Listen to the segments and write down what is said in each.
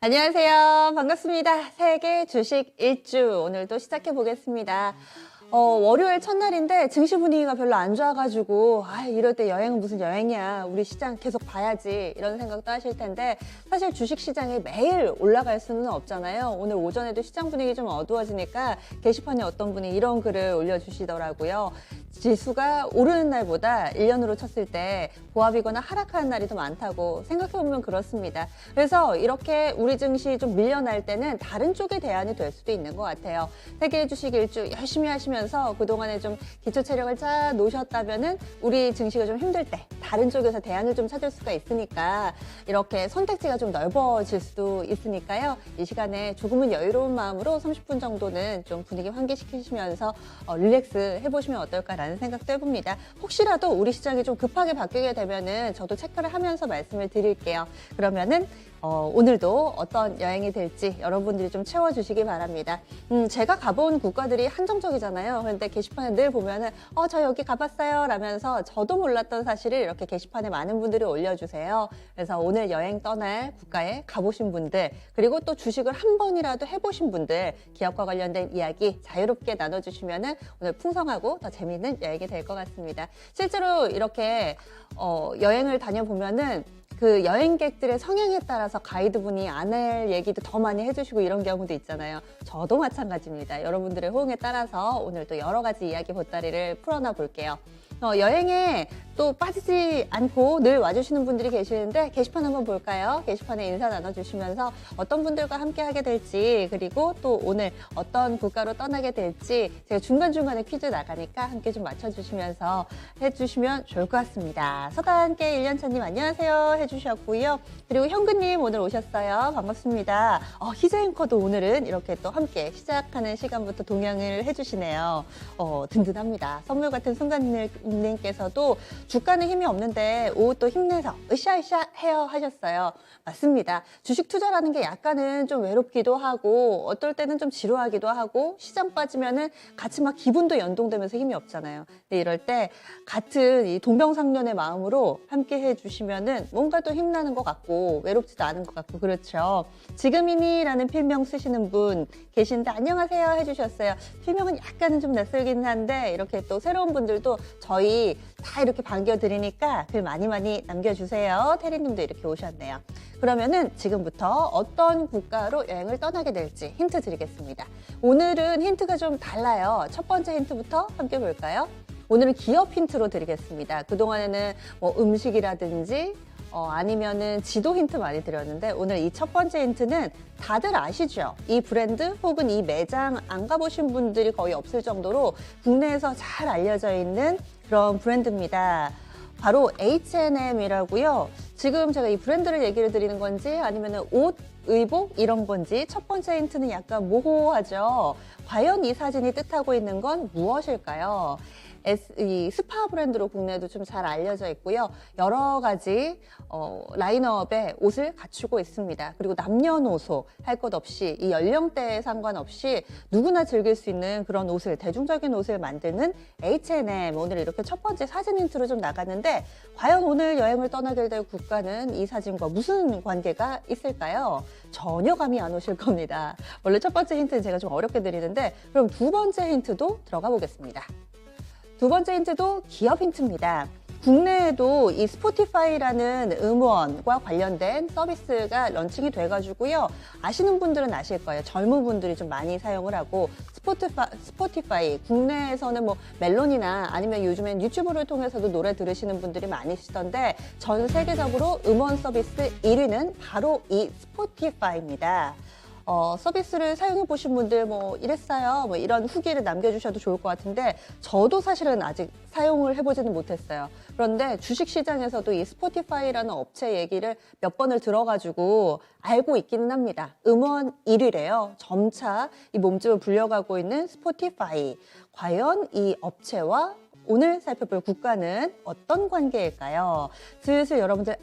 안녕하세요. 반갑습니다. 세계 주식 일주 오늘도 시작해 보겠습니다. 월요일 첫날인데 증시 분위기가 별로 안 좋아가지고 이럴 때 여행은 무슨 여행이야. 우리 시장 계속 봐야지 이런 생각도 하실 텐데 사실 주식 시장이 매일 올라갈 수는 없잖아요. 오늘 오전에도 시장 분위기 좀 어두워지니까 게시판에 어떤 분이 이런 글을 올려주시더라고요. 지수가 오르는 날보다 1년으로 쳤을 때 보합이거나 하락하는 날이 더 많다고 생각해보면 그렇습니다. 그래서 이렇게 우리 증시 좀 밀려날 때는 다른 쪽의 대안이 될 수도 있는 것 같아요. 세계 주식 일주 열심히 하시면서 그동안에 좀 기초 체력을 짜 놓으셨다면은 우리 증시가 좀 힘들 때 다른 쪽에서 대안을 좀 찾을 수가 있으니까 이렇게 선택지가 좀 넓어질 수도 있으니까요. 이 시간에 조금은 여유로운 마음으로 30분 정도는 좀 분위기 환기시키시면서 릴렉스 해보시면 어떨까라는 생각도 해봅니다. 혹시라도 우리 시장이 좀 급하게 바뀌게 되면은 저도 체크를 하면서 말씀을 드릴게요. 그러면은 오늘도 어떤 여행이 될지 여러분들이 좀 채워주시기 바랍니다. 제가 가본 국가들이 한정적이잖아요. 그런데 게시판에 늘 보면은 저 여기 가봤어요 라면서 저도 몰랐던 사실을 이렇게 게시판에 많은 분들이 올려주세요. 그래서 오늘 여행 떠날 국가에 가보신 분들 그리고 또 주식을 한 번이라도 해보신 분들 기업과 관련된 이야기 자유롭게 나눠주시면은 오늘 풍성하고 더 재미있는 여행이 될 것 같습니다. 실제로 이렇게 여행을 다녀보면은 그 여행객들의 성향에 따라서 가이드분이 안 할 얘기도 더 많이 해주시고 이런 경우도 있잖아요. 저도 마찬가지입니다. 여러분들의 호응에 따라서 오늘 또 여러 가지 이야기 보따리를 풀어놔 볼게요. 여행에 또 빠지지 않고 늘 와주시는 분들이 계시는데 게시판 한번 볼까요? 게시판에 인사 나눠주시면서 어떤 분들과 함께 하게 될지 그리고 또 오늘 어떤 국가로 떠나게 될지 제가 중간중간에 퀴즈 나가니까 함께 좀 맞춰주시면서 해주시면 좋을 것 같습니다. 서다함께 1년차님 안녕하세요 해주셨고요. 그리고 현근님 오늘 오셨어요. 반갑습니다. 희재 앵커도 오늘은 이렇게 또 함께 시작하는 시간부터 동행을 해주시네요. 든든합니다. 선물 같은 순간님께서도 주가는 힘이 없는데 오후 또 힘내서 으쌰으쌰 해요 하셨어요. 맞습니다. 주식 투자라는 게 약간은 좀 외롭기도 하고 어떨 때는 좀 지루하기도 하고 시장 빠지면은 같이 막 기분도 연동되면서 힘이 없잖아요. 근데 이럴 때 같은 이 동병상련의 마음으로 함께 해주시면은 뭔가 또 힘나는 것 같고 외롭지도 않은 것 같고 그렇죠. 지금이니라는 필명 쓰시는 분 계신데 안녕하세요 해주셨어요. 필명은 약간은 좀 낯설긴 한데 이렇게 또 새로운 분들도 저희 다 이렇게 반겨드리니까 글 많이 남겨주세요. 태리님도 이렇게 오셨네요. 그러면은 지금부터 어떤 국가로 여행을 떠나게 될지 힌트 드리겠습니다. 오늘은 힌트가 좀 달라요. 첫 번째 힌트부터 함께 볼까요? 오늘은 기업 힌트로 드리겠습니다. 그동안에는 뭐 음식이라든지 아니면은 지도 힌트 많이 드렸는데 오늘 이 첫 번째 힌트는 다들 아시죠? 이 브랜드 혹은 이 매장 안 가보신 분들이 거의 없을 정도로 국내에서 잘 알려져 있는 그런 브랜드입니다. 바로 H&M이라고요. 지금 제가 이 브랜드를 얘기를 드리는 건지 아니면은 옷, 의복 이런 건지 첫 번째 힌트는 약간 모호하죠. 과연 이 사진이 뜻하고 있는 건 무엇일까요? 이 스파 브랜드로 국내에도 좀 잘 알려져 있고요. 여러 가지 라인업의 옷을 갖추고 있습니다. 그리고 남녀노소 할 것 없이 이 연령대에 상관없이 누구나 즐길 수 있는 그런 옷을 대중적인 옷을 만드는 H&M 오늘 이렇게 첫 번째 사진 힌트로 좀 나갔는데 과연 오늘 여행을 떠나게 될 국가는 이 사진과 무슨 관계가 있을까요? 전혀 감이 안 오실 겁니다. 원래 첫 번째 힌트는 제가 좀 어렵게 드리는데 그럼 두 번째 힌트도 들어가 보겠습니다. 두 번째 힌트도 기업 힌트입니다. 국내에도 이 스포티파이라는 음원과 관련된 서비스가 런칭이 돼가지고요. 아시는 분들은 아실 거예요. 젊은 분들이 좀 많이 사용을 하고 스포티파이 국내에서는 뭐 멜론이나 아니면 요즘엔 유튜브를 통해서도 노래 들으시는 분들이 많으시던데 전 세계적으로 음원 서비스 1위는 바로 이 스포티파이입니다. 서비스를 사용해 보신 분들 뭐 이랬어요 뭐 이런 후기를 남겨주셔도 좋을 것 같은데 저도 사실은 아직 사용을 해보지는 못했어요. 그런데 주식시장에서도 이 스포티파이라는 업체 얘기를 몇 번을 들어가지고 알고 있기는 합니다. 음원 1위래요. 점차 이 몸집을 불려가고 있는 스포티파이. 과연 이 업체와 오늘 살펴볼 국가는 어떤 관계일까요? 슬슬 여러분들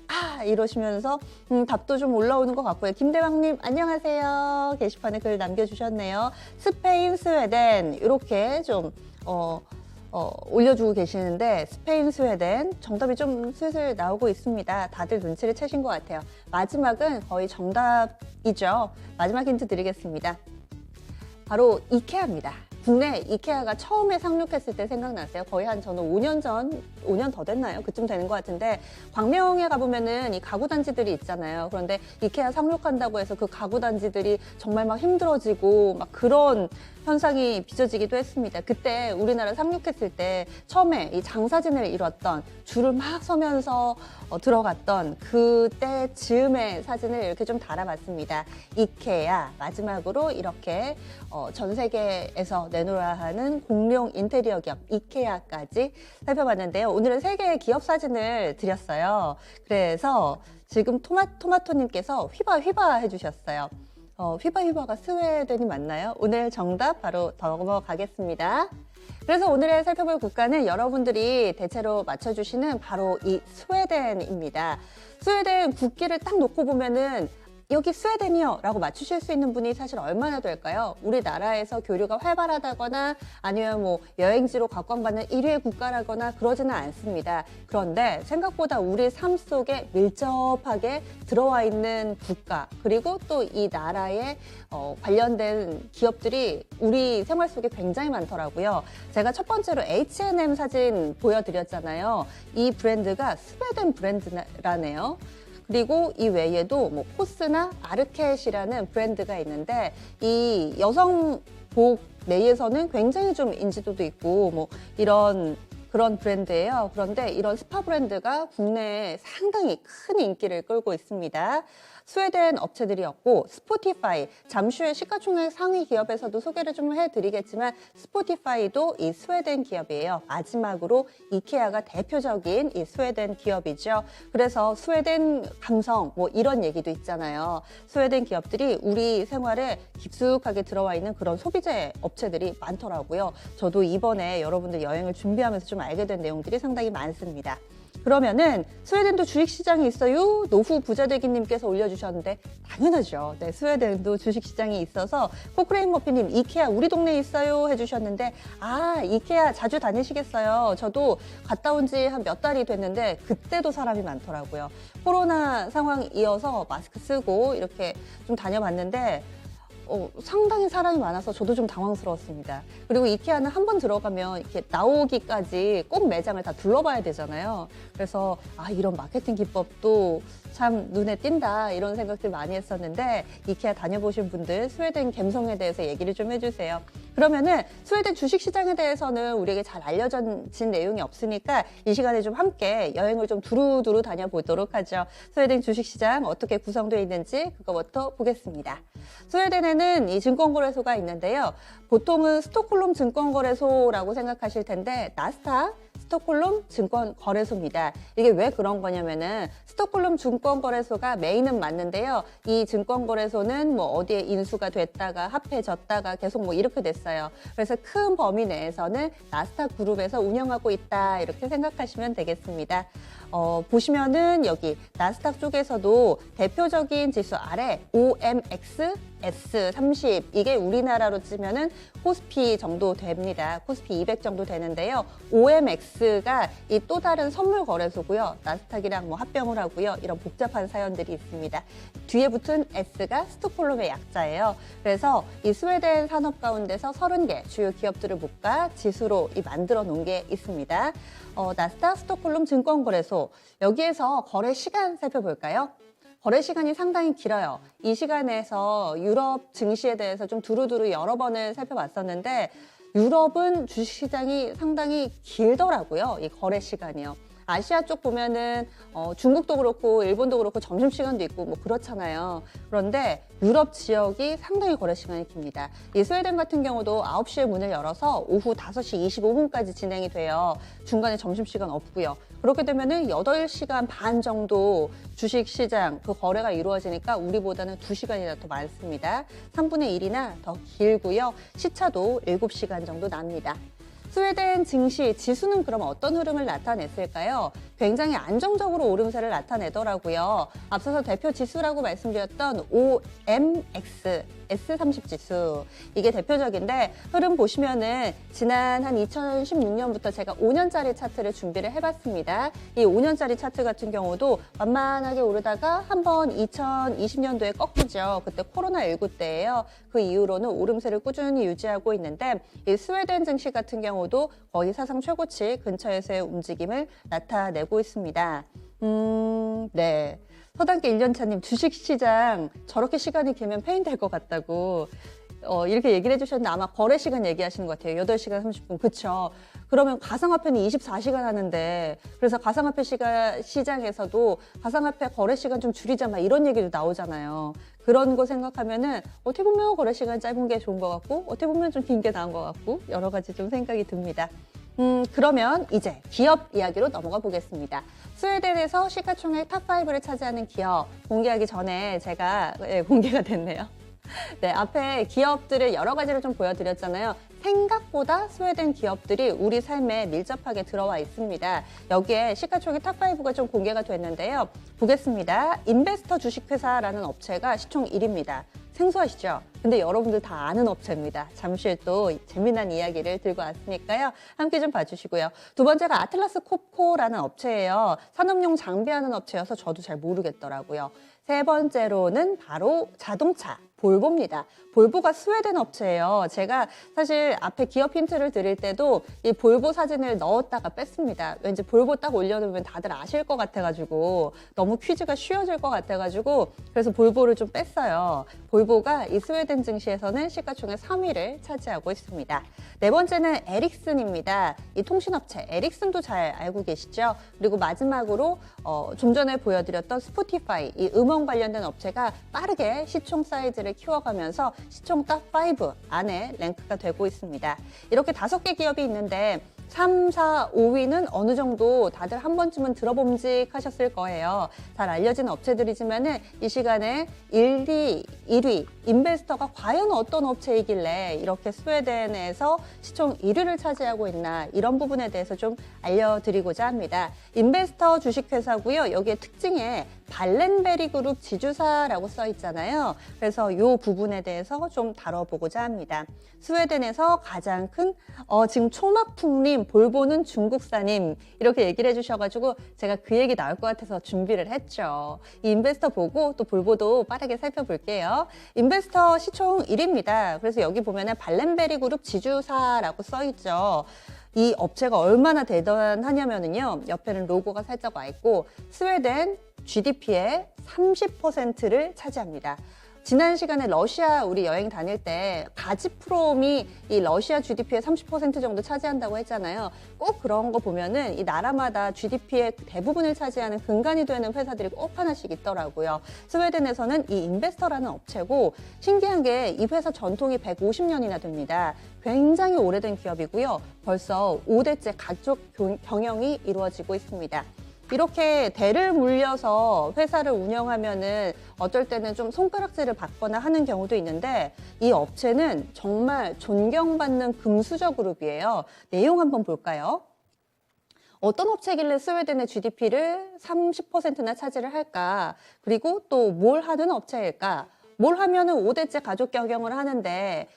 이러시면서 답도 좀 올라오는 것 같고요. 김대왕님 안녕하세요. 게시판에 글 남겨주셨네요. 스페인, 스웨덴 이렇게 좀 올려주고 계시는데 스페인, 스웨덴 정답이 좀 슬슬 나오고 있습니다. 다들 눈치를 채신 것 같아요. 마지막은 거의 정답이죠. 마지막 힌트 드리겠습니다. 바로 이케아입니다. 국내 이케아가 처음에 상륙했을 때 생각나세요? 거의 한 저는 5년 전, 5년 더 됐나요? 그쯤 되는 것 같은데 광명에 가보면은 이 가구 단지들이 있잖아요. 그런데 이케아 상륙한다고 해서 그 가구 단지들이 정말 막 힘들어지고 막 그런 현상이 빚어지기도 했습니다. 그때 우리나라 상륙했을 때 처음에 이 장사진을 이뤘던 줄을 막 서면서 들어갔던 그때 즈음의 사진을 이렇게 좀 달아봤습니다. 이케아 마지막으로 이렇게 전 세계에서 내놓아야 하는 공룡 인테리어 기업 이케아까지 살펴봤는데요. 오늘은 3개의 기업 사진을 드렸어요. 그래서 지금 토마토님께서 휘바 해주셨어요. 휘바가 스웨덴이 맞나요? 오늘 정답 바로 넘어가겠습니다. 그래서 오늘의 살펴볼 국가는 여러분들이 대체로 맞춰주시는 바로 이 스웨덴입니다. 스웨덴 국기를 딱 놓고 보면은 여기 스웨덴이요 라고 맞추실 수 있는 분이 사실 얼마나 될까요? 우리나라에서 교류가 활발하다거나 아니면 뭐 여행지로 각광받는 1위의 국가라거나 그러지는 않습니다. 그런데 생각보다 우리 삶 속에 밀접하게 들어와 있는 국가 그리고 또 이 나라에 관련된 기업들이 우리 생활 속에 굉장히 많더라고요. 제가 첫 번째로 H&M 사진 보여드렸잖아요. 이 브랜드가 스웨덴 브랜드라네요. 그리고 이 외에도 뭐 코스나 아르켓이라는 브랜드가 있는데 이 여성복 내에서는 굉장히 좀 인지도도 있고 뭐 이런 그런 브랜드예요. 그런데 이런 스파 브랜드가 국내에 상당히 큰 인기를 끌고 있습니다. 스웨덴 업체들이었고 스포티파이, 잠시 후에 시가총액 상위 기업에서도 소개를 좀 해드리겠지만 스포티파이도 이 스웨덴 기업이에요. 마지막으로 이케아가 대표적인 이 스웨덴 기업이죠. 그래서 스웨덴 감성 뭐 이런 얘기도 있잖아요. 스웨덴 기업들이 우리 생활에 깊숙하게 들어와 있는 그런 소비재 업체들이 많더라고요. 저도 이번에 여러분들 여행을 준비하면서 좀 알게 된 내용들이 상당히 많습니다. 그러면은 스웨덴도 주식시장이 있어요? 노후 부자되기님께서 올려주셨는데 당연하죠. 네, 스웨덴도 주식시장이 있어서 코크레인 머피님 이케아 우리 동네에 있어요 해주셨는데 이케아 자주 다니시겠어요? 저도 갔다 온 지 한 몇 달이 됐는데 그때도 사람이 많더라고요. 코로나 상황이어서 마스크 쓰고 이렇게 좀 다녀봤는데 상당히 사람이 많아서 저도 좀 당황스러웠습니다. 그리고 이케아는 한 번 들어가면 이렇게 나오기까지 꼭 매장을 다 둘러봐야 되잖아요. 그래서 이런 마케팅 기법도 참 눈에 띈다 이런 생각들 많이 했었는데 이케아 다녀보신 분들 스웨덴 감성에 대해서 얘기를 좀 해주세요. 그러면은 스웨덴 주식시장에 대해서는 우리에게 잘 알려진 내용이 없으니까 이 시간에 좀 함께 여행을 좀 두루두루 다녀보도록 하죠. 스웨덴 주식시장 어떻게 구성되어 있는지 그거부터 보겠습니다. 스웨덴에는 이 증권거래소가 있는데요. 보통은 스톡홀름 증권거래소라고 생각하실 텐데 나스닥 스톡홀름 증권거래소입니다. 이게 왜 그런 거냐면은 스톡홀름 증권거래소가 메인은 맞는데요. 이 증권거래소는 뭐 어디에 인수가 됐다가 합해졌다가 계속 뭐 이렇게 됐어요. 그래서 큰 범위 내에서는 나스닥 그룹에서 운영하고 있다 이렇게 생각하시면 되겠습니다. 보시면은 여기 나스닥 쪽에서도 대표적인 지수 아래 OMX S30 이게 우리나라로 치면은 코스피 정도 됩니다. 코스피 200 정도 되는데요. OMX가 이 또 다른 선물 거래소고요. 나스닥이랑 뭐 합병을 하고요. 이런 복잡한 사연들이 있습니다. 뒤에 붙은 S가 스톡홀름의 약자예요. 그래서 이 스웨덴 산업 가운데서 30개 주요 기업들을 묶아 지수로 만들어 놓은 게 있습니다. 나스닥 스톡홀름 증권거래소 여기에서 거래 시간 살펴볼까요? 거래 시간이 상당히 길어요. 이 시간에서 유럽 증시에 대해서 좀 두루두루 여러 번을 살펴봤었는데 유럽은 주식시장이 상당히 길더라고요. 이 거래 시간이요. 아시아 쪽 보면은 중국도 그렇고 일본도 그렇고 점심시간도 있고 뭐 그렇잖아요. 그런데 유럽 지역이 상당히 거래 시간이 깁니다. 이 스웨덴 같은 경우도 9시에 문을 열어서 오후 5시 25분까지 진행이 돼요. 중간에 점심시간 없고요. 그렇게 되면은 8시간 반 정도 주식시장 그 거래가 이루어지니까 우리보다는 2시간이나 더 많습니다. 3분의 1이나 더 길고요. 시차도 7시간 정도 납니다. 스웨덴 증시 지수는 그럼 어떤 흐름을 나타냈을까요? 굉장히 안정적으로 오름세를 나타내더라고요. 앞서서 대표 지수라고 말씀드렸던 OMX S30 지수, 이게 대표적인데 흐름 보시면은 지난 한 2016년부터 제가 5년짜리 차트를 준비를 해봤습니다. 이 5년짜리 차트 같은 경우도 만만하게 오르다가 한번 2020년도에 꺾이죠. 그때 코로나19 때예요. 그 이후로는 오름세를 꾸준히 유지하고 있는데 이 스웨덴 증시 같은 경우도 거의 사상 최고치 근처에서의 움직임을 나타내고 있습니다. 네. 서당계 1년차님, 주식시장 저렇게 시간이 길면 페인될 것 같다고 이렇게 얘기를 해주셨는데 아마 거래 시간 얘기하시는 것 같아요. 8시간 30분. 그쵸? 그러면 가상화폐는 24시간 하는데, 그래서 가상화폐 시장에서도 가상화폐 거래 시간 좀 줄이자 막 이런 얘기도 나오잖아요. 그런 거 생각하면은 어떻게 보면 거래 시간 짧은 게 좋은 것 같고 어떻게 보면 좀 긴 게 나은 것 같고 여러 가지 좀 생각이 듭니다. 그러면 이제 기업 이야기로 넘어가 보겠습니다. 스웨덴에서 시가총액 탑5를 차지하는 기업 공개하기 전에 제가 공개가 됐네요. 네, 앞에 기업들을 여러 가지를 좀 보여드렸잖아요. 생각보다 스웨덴 기업들이 우리 삶에 밀접하게 들어와 있습니다. 여기에 시가총액 탑5가 좀 공개가 됐는데요. 보겠습니다. 인베스터 주식회사라는 업체가 시총 1위입니다. 생소하시죠? 근데 여러분들 다 아는 업체입니다. 잠시 후에 또 재미난 이야기를 들고 왔으니까요. 함께 좀 봐주시고요. 두 번째가 아틀라스 콥코라는 업체예요. 산업용 장비하는 업체여서 저도 잘 모르겠더라고요. 세 번째로는 바로 자동차 볼보입니다. 볼보가 스웨덴 업체예요. 제가 사실 앞에 기업 힌트를 드릴 때도 이 볼보 사진을 넣었다가 뺐습니다. 왠지 볼보 딱 올려놓으면 다들 아실 것 같아가지고 너무 퀴즈가 쉬워질 것 같아가지고 그래서 볼보를 좀 뺐어요. 볼보가 이 스웨덴 증시에서는 시가총액 3위를 차지하고 있습니다. 네 번째는 에릭슨입니다. 이 통신업체 에릭슨도 잘 알고 계시죠? 그리고 마지막으로 좀 전에 보여드렸던 스포티파이, 이 음원 관련된 업체가 빠르게 시총 사이즈를 키워가면서 시총 탑5 안에 랭크가 되고 있습니다. 이렇게 5개 기업이 있는데 3, 4, 5위는 어느 정도 다들 한 번쯤은 들어봄직하셨을 거예요. 잘 알려진 업체들이지만은 이 시간에 1위 인베스터가 과연 어떤 업체이길래 이렇게 스웨덴에서 시총 1위를 차지하고 있나 이런 부분에 대해서 좀 알려드리고자 합니다. 인베스터 주식회사고요. 여기에 특징에 발렌베리 그룹 지주사라고 써 있잖아요. 그래서 이 부분에 대해서 좀 다뤄보고자 합니다. 스웨덴에서 가장 큰 지금 초막풍님 볼보는 중국사님 이렇게 얘기를 해주셔가지고 제가 그 얘기 나올 것 같아서 준비를 했죠. 이 인베스터 보고 또 볼보도 빠르게 살펴볼게요. 인베스터 시총 1위입니다. 그래서 여기 보면은 발렌베리 그룹 지주사라고 써 있죠. 이 업체가 얼마나 대단하냐면요. 옆에는 로고가 살짝 와 있고 스웨덴 GDP의 30%를 차지합니다. 지난 시간에 러시아 우리 여행 다닐 때 가즈프롬이 이 러시아 GDP의 30% 정도 차지한다고 했잖아요. 꼭 그런 거 보면은 이 나라마다 GDP의 대부분을 차지하는 근간이 되는 회사들이 꼭 하나씩 있더라고요. 스웨덴에서는 이 인베스터라는 업체고 신기한 게 이 회사 전통이 150년이나 됩니다. 굉장히 오래된 기업이고요. 벌써 5대째 가족 경영이 이루어지고 있습니다. 이렇게 대를 물려서 회사를 운영하면은 어떨 때는 좀 손가락질을 받거나 하는 경우도 있는데 이 업체는 정말 존경받는 금수저 그룹이에요. 내용 한번 볼까요? 어떤 업체길래 스웨덴의 GDP를 30%나 차지를 할까? 그리고 또 뭘 하는 업체일까? 뭘 하면은 5대째 가족 경영을 하는데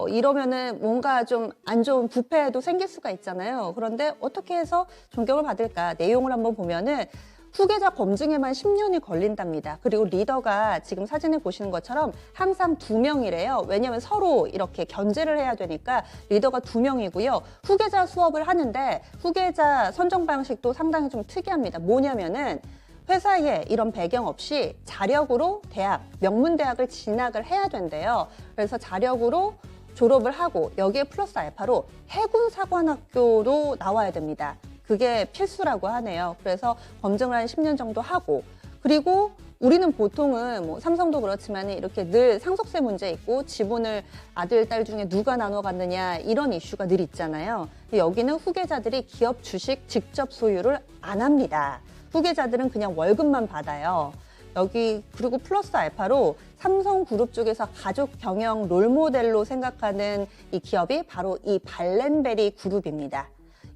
이러면은 뭔가 좀 안 좋은 부패도 생길 수가 있잖아요. 그런데 어떻게 해서 존경을 받을까? 내용을 한번 보면은 후계자 검증에만 10년이 걸린답니다. 그리고 리더가 지금 사진을 보시는 것처럼 항상 2명이래요. 왜냐하면 서로 이렇게 견제를 해야 되니까 리더가 2명이고요. 후계자 수업을 하는데 후계자 선정 방식도 상당히 좀 특이합니다. 뭐냐면은 회사에 이런 배경 없이 자력으로 대학, 명문대학을 진학을 해야 된대요. 그래서 자력으로 졸업을 하고 여기에 플러스 알파로 해군사관학교로 나와야 됩니다. 그게 필수라고 하네요. 그래서 검증을 한 10년 정도 하고 그리고 우리는 보통은 뭐 삼성도 그렇지만 이렇게 늘 상속세 문제 있고 지분을 아들, 딸 중에 누가 나눠 갖느냐 이런 이슈가 늘 있잖아요. 여기는 후계자들이 기업 주식 직접 소유를 안 합니다. 후계자들은 그냥 월급만 받아요. 여기 그리고 플러스 알파로 삼성그룹 쪽에서 가족 경영 롤모델로 생각하는 이 기업이 바로 이 발렌베리 그룹입니다.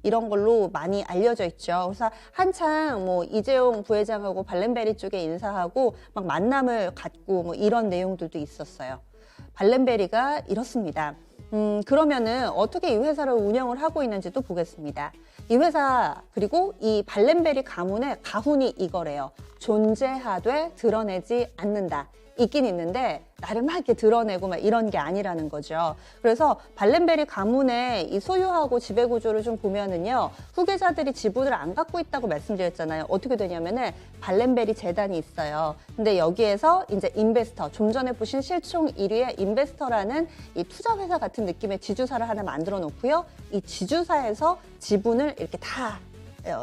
이런 걸로 많이 알려져 있죠. 그래서 한창 뭐 이재용 부회장하고 발렌베리 쪽에 인사하고 막 만남을 갖고 뭐 이런 내용들도 있었어요. 발렌베리가 이렇습니다. 그러면은 어떻게 이 회사를 운영을 하고 있는지도 보겠습니다. 이 회사 그리고 이 발렌베리 가문의 가훈이 이거래요. 존재하되 드러내지 않는다. 있긴 있는데 나를 막 이렇게 드러내고 막 이런 게 아니라는 거죠. 그래서 발렌베리 가문의 이 소유하고 지배 구조를 좀 보면은요, 후계자들이 지분을 안 갖고 있다고 말씀드렸잖아요. 어떻게 되냐면은 발렌베리 재단이 있어요. 근데 여기에서 이제 인베스터, 좀 전에 보신 실총 1위의 인베스터라는 이 투자 회사 같은 느낌의 지주사를 하나 만들어 놓고요. 이 지주사에서 지분을 이렇게 다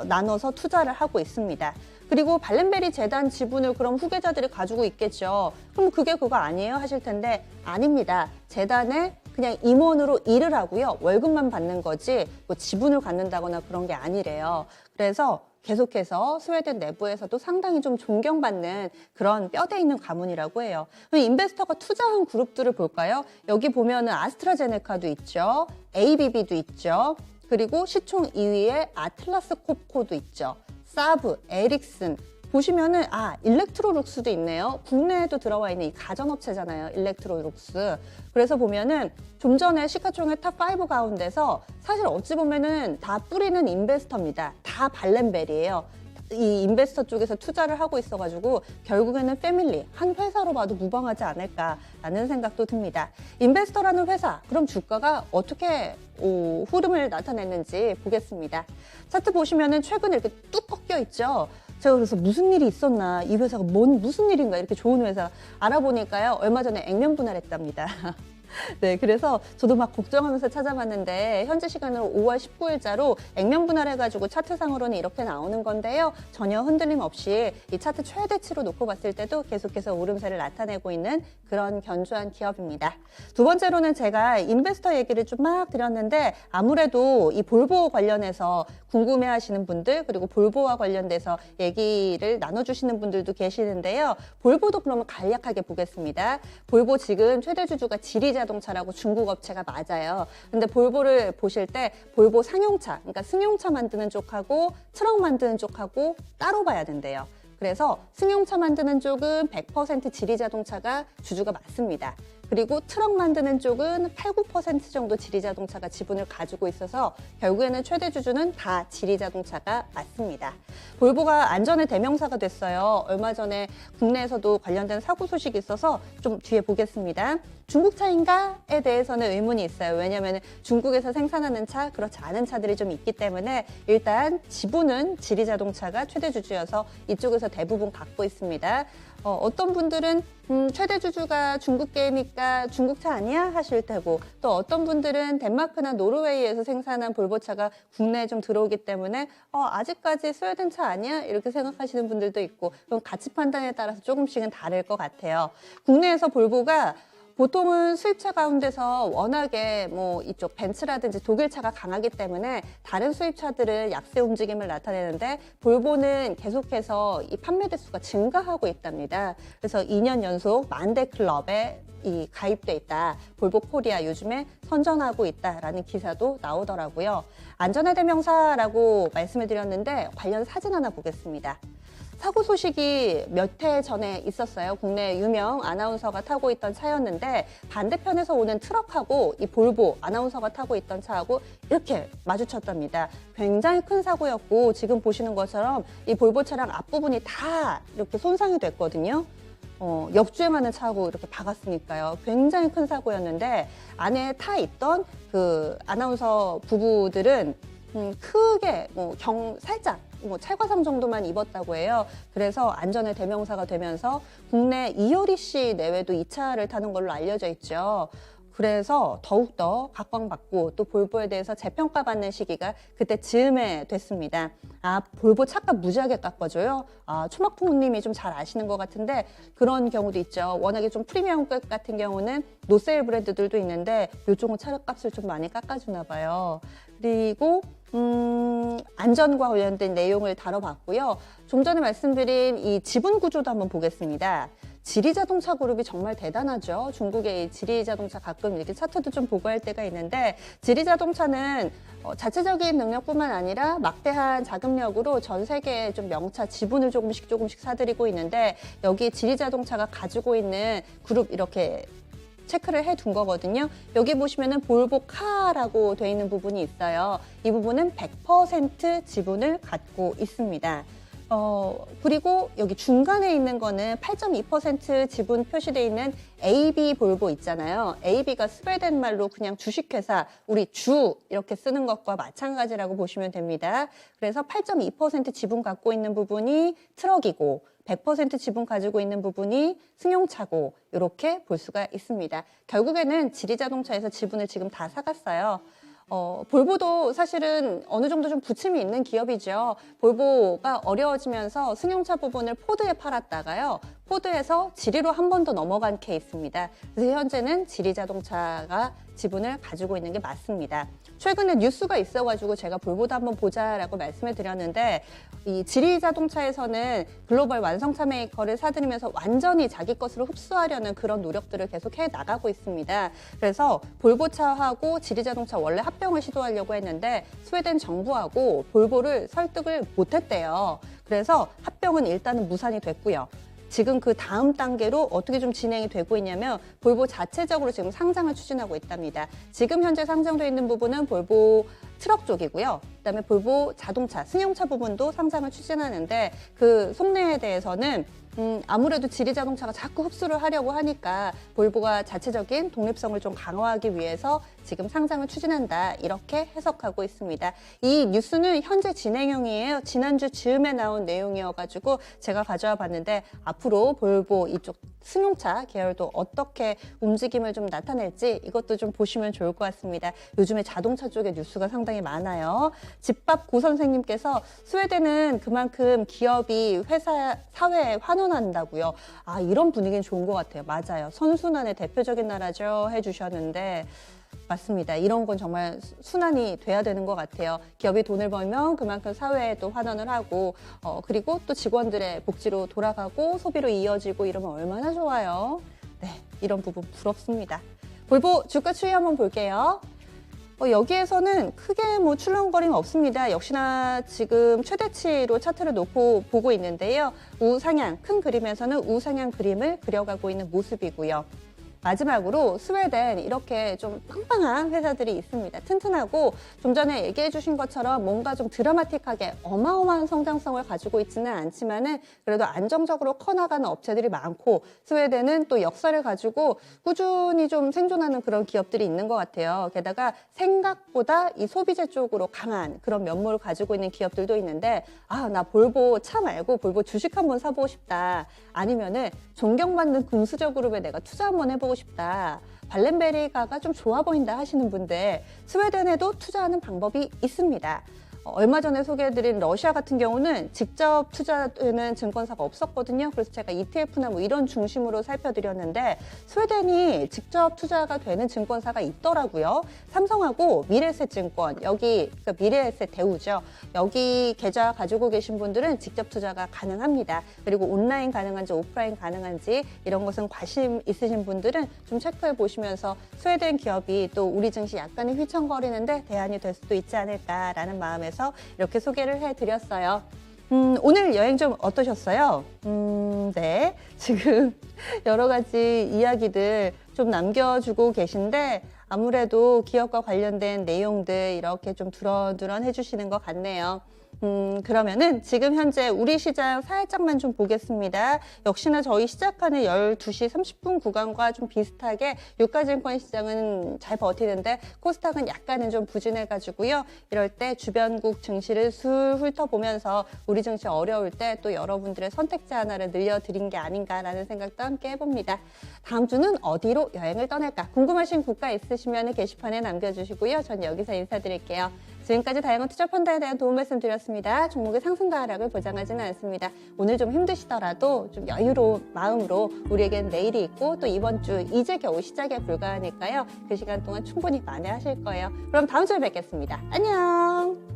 나눠서 투자를 하고 있습니다. 그리고 발렌베리 재단 지분을 그럼 후계자들이 가지고 있겠죠. 그럼 그게 그거 아니에요? 하실 텐데 아닙니다. 재단에 그냥 임원으로 일을 하고요. 월급만 받는 거지 뭐 지분을 갖는다거나 그런 게 아니래요. 그래서 계속해서 스웨덴 내부에서도 상당히 좀 존경받는 그런 뼈대 있는 가문이라고 해요. 그럼 인베스터가 투자한 그룹들을 볼까요? 여기 보면은 아스트라제네카도 있죠. ABB도 있죠. 그리고 시총 2위의 아틀라스 콥코도 있죠. 사브, 에릭슨 보시면은 일렉트로룩스도 있네요. 국내에도 들어와 있는 이 가전업체잖아요. 일렉트로룩스. 그래서 보면은 좀 전에 시가총액 탑5 가운데서 사실 어찌 보면은 다 뿌리는 인베스터입니다. 다 발렌베리예요. 이 인베스터 쪽에서 투자를 하고 있어가지고 결국에는 패밀리, 한 회사로 봐도 무방하지 않을까라는 생각도 듭니다. 인베스터라는 회사, 그럼 주가가 어떻게 흐름을 나타냈는지 보겠습니다. 차트 보시면은 최근에 이렇게 뚝 꺾여 있죠. 제가 그래서 무슨 일이 있었나, 이 회사가 무슨 일인가 이렇게 좋은 회사 알아보니까요. 얼마 전에 액면 분할했답니다. 네, 그래서 저도 막 걱정하면서 찾아봤는데 현재 시간으로 5월 19일자로 액면 분할해가지고 차트상으로는 이렇게 나오는 건데요. 전혀 흔들림 없이 이 차트 최대치로 놓고 봤을 때도 계속해서 오름세를 나타내고 있는 그런 견조한 기업입니다. 두 번째로는 제가 인베스터 얘기를 좀 막 드렸는데 아무래도 이 볼보 관련해서 궁금해하시는 분들 그리고 볼보와 관련돼서 얘기를 나눠주시는 분들도 계시는데요. 볼보도 그러면 간략하게 보겠습니다. 볼보 지금 최대 주주가 지리자동차라고 중국 업체가 맞아요. 근데 볼보를 보실 때 볼보 상용차, 그러니까 승용차 만드는 쪽하고 트럭 만드는 쪽하고 따로 봐야 된대요. 그래서 승용차 만드는 쪽은 100% 지리자동차가 주주가 맞습니다. 그리고 트럭 만드는 쪽은 8, 9% 정도 지리자동차가 지분을 가지고 있어서 결국에는 최대 주주는 다 지리자동차가 맞습니다. 볼보가 안전의 대명사가 됐어요. 얼마 전에 국내에서도 관련된 사고 소식이 있어서 좀 뒤에 보겠습니다. 중국차인가에 대해서는 의문이 있어요. 왜냐하면 중국에서 생산하는 차, 그렇지 않은 차들이 좀 있기 때문에 일단 지분은 지리자동차가 최대 주주여서 이쪽에서 대부분 갖고 있습니다. 어떤 분들은 최대 주주가 중국계니까 중국차 아니야? 하실 테고 또 어떤 분들은 덴마크나 노르웨이에서 생산한 볼보차가 국내에 좀 들어오기 때문에 아직까지 스웨덴 차 아니야? 이렇게 생각하시는 분들도 있고 그럼 가치 판단에 따라서 조금씩은 다를 것 같아요. 국내에서 볼보가 보통은 수입차 가운데서 워낙에 뭐 이쪽 벤츠라든지 독일차가 강하기 때문에 다른 수입차들은 약세 움직임을 나타내는데 볼보는 계속해서 이 판매 대수가 증가하고 있답니다. 그래서 2년 연속 10,000대 클럽에 가입돼 있다. 볼보 코리아 요즘에 선전하고 있다라는 기사도 나오더라고요. 안전의 대명사라고 말씀을 드렸는데 관련 사진 하나 보겠습니다. 사고 소식이 몇 해 전에 있었어요. 국내 유명 아나운서가 타고 있던 차였는데 반대편에서 오는 트럭하고 이 볼보 아나운서가 타고 있던 차하고 이렇게 마주쳤답니다. 굉장히 큰 사고였고 지금 보시는 것처럼 이 볼보 차량 앞부분이 다 이렇게 손상이 됐거든요. 역주행하는 차하고 이렇게 박았으니까요. 굉장히 큰 사고였는데 안에 타 있던 그 아나운서 부부들은 크게 살짝 찰과상 정도만 입었다고 해요. 그래서 안전의 대명사가 되면서 국내 이효리 씨 내외도 이 차를 타는 걸로 알려져 있죠. 그래서 더욱더 각광받고 또 볼보에 대해서 재평가받는 시기가 그때 즈음에 됐습니다. 아, 볼보 차값 무지하게 깎아줘요? 아, 초막풍님이 좀 잘 아시는 것 같은데 그런 경우도 있죠. 워낙에 좀 프리미엄급 같은 경우는 노세일 브랜드들도 있는데 요쪽은 차값을 좀 많이 깎아주나 봐요. 그리고 안전과 관련된 내용을 다뤄봤고요. 좀 전에 말씀드린 이 지분 구조도 한번 보겠습니다. 지리자동차 그룹이 정말 대단하죠. 중국의 이 지리자동차 가끔 이렇게 차트도 좀 보고 할 때가 있는데 지리자동차는 자체적인 능력뿐만 아니라 막대한 자금력으로 전 세계에 좀 명차 지분을 조금씩 사들이고 있는데 여기 지리자동차가 가지고 있는 그룹 이렇게 체크를 해둔 거거든요. 여기 보시면은 볼보카라고 되어 있는 부분이 있어요. 이 부분은 100% 지분을 갖고 있습니다. 그리고 여기 중간에 있는 거는 8.2% 지분 표시되어 있는 AB 볼보 있잖아요. AB가 스웨덴 말로 그냥 주식회사, 우리 주 이렇게 쓰는 것과 마찬가지라고 보시면 됩니다. 그래서 8.2% 지분 갖고 있는 부분이 트럭이고 100% 지분 가지고 있는 부분이 승용차고 이렇게 볼 수가 있습니다. 결국에는 지리자동차에서 지분을 지금 다 사갔어요. 볼보도 사실은 어느 정도 좀 부침이 있는 기업이죠. 볼보가 어려워지면서 승용차 부분을 포드에 팔았다가요. 포드에서 지리로 한 번 더 넘어간 케이스입니다. 그래서 현재는 지리자동차가 지분을 가지고 있는 게 맞습니다. 최근에 뉴스가 있어가지고 제가 볼보도 한번 보자라고 말씀을 드렸는데 이 지리자동차에서는 글로벌 완성차 메이커를 사들이면서 완전히 자기 것으로 흡수하려는 그런 노력들을 계속 해 나가고 있습니다. 그래서 볼보차하고 지리자동차 원래 합병을 시도하려고 했는데 스웨덴 정부하고 볼보를 설득을 못했대요. 그래서 합병은 일단은 무산이 됐고요. 지금 그 다음 단계로 어떻게 좀 진행이 되고 있냐면 볼보 자체적으로 지금 상장을 추진하고 있답니다. 지금 현재 상장되어 있는 부분은 볼보 트럭 쪽이고요. 그다음에 볼보 자동차, 승용차 부분도 상장을 추진하는데 그 속내에 대해서는 아무래도 지리자동차가 자꾸 흡수를 하려고 하니까 볼보가 자체적인 독립성을 좀 강화하기 위해서 지금 상장을 추진한다 이렇게 해석하고 있습니다. 이 뉴스는 현재 진행형이에요. 지난주 즈음에 나온 내용이어가지고 제가 가져와 봤는데 앞으로 볼보 이쪽 승용차 계열도 어떻게 움직임을 좀 나타낼지 이것도 좀 보시면 좋을 것 같습니다. 요즘에 자동차 쪽에 뉴스가 상당히 많아요. 집밥 고 선생님께서 스웨덴은 그만큼 기업이 회사 사회에 환원한다고요. 아, 이런 분위기는 좋은 것 같아요. 맞아요. 선순환의 대표적인 나라죠 해주셨는데 맞습니다. 이런 건 정말 순환이 돼야 되는 것 같아요. 기업이 돈을 벌면 그만큼 사회에 또 환원을 하고 그리고 또 직원들의 복지로 돌아가고 소비로 이어지고 이러면 얼마나 좋아요. 네, 이런 부분 부럽습니다. 볼보 주가 추이 한번 볼게요. 여기에서는 크게 뭐 출렁거림 없습니다. 역시나 지금 최대치로 차트를 놓고 보고 있는데요. 우상향, 큰 그림에서는 우상향 그림을 그려가고 있는 모습이고요. 마지막으로 스웨덴 이렇게 좀 빵빵한 회사들이 있습니다. 튼튼하고 좀 전에 얘기해 주신 것처럼 뭔가 좀 드라마틱하게 어마어마한 성장성을 가지고 있지는 않지만은 그래도 안정적으로 커나가는 업체들이 많고 스웨덴은 또 역사를 가지고 꾸준히 좀 생존하는 그런 기업들이 있는 것 같아요. 게다가 생각보다 이 소비재 쪽으로 강한 그런 면모를 가지고 있는 기업들도 있는데 아, 나 볼보 차 말고 볼보 주식 한번 사보고 싶다. 아니면은 존경받는 금수저 그룹에 내가 투자 한번 해보고 싶다. 발렌베리가가 좀 좋아 보인다 하시는 분들 스웨덴에도 투자하는 방법이 있습니다. 얼마 전에 소개해드린 러시아 같은 경우는 직접 투자되는 증권사가 없었거든요. 그래서 제가 ETF나 뭐 이런 중심으로 살펴드렸는데 스웨덴이 직접 투자가 되는 증권사가 있더라고요. 삼성하고 미래에셋증권, 여기 그러니까 미래에셋 대우죠. 여기 계좌 가지고 계신 분들은 직접 투자가 가능합니다. 그리고 온라인 가능한지 오프라인 가능한지 이런 것은 관심 있으신 분들은 좀 체크해 보시면서 스웨덴 기업이 또 우리 증시 약간의 휘청거리는데 대안이 될 수도 있지 않을까라는 마음에서 이렇게 소개를 해드렸어요. 오늘 여행 좀 어떠셨어요? 네. 지금 여러 가지 이야기들 좀 남겨주고 계신데 아무래도 기업과 관련된 내용들 이렇게 좀 두런두런 해주시는 것 같네요. 그러면은 지금 현재 우리 시장 살짝만 좀 보겠습니다. 역시나 저희 시작하는 12시 30분 구간과 좀 비슷하게 유가증권 시장은 잘 버티는데 코스닥은 약간은 좀 부진해가지고요. 이럴 때 주변국 증시를 술 훑어보면서 우리 증시 어려울 때 또 여러분들의 선택지 하나를 늘려드린 게 아닌가라는 생각도 함께 해봅니다. 다음 주는 어디로 여행을 떠날까? 궁금하신 국가 있으시면 게시판에 남겨주시고요. 전 여기서 인사드릴게요. 지금까지 다양한 투자 펀드에 대한 도움 말씀드렸습니다. 종목의 상승과 하락을 보장하지는 않습니다. 오늘 좀 힘드시더라도 좀 여유로운 마음으로 우리에겐 내일이 있고 또 이번 주 이제 겨우 시작에 불과하니까요. 그 시간 동안 충분히 만회하실 거예요. 그럼 다음 주에 뵙겠습니다. 안녕!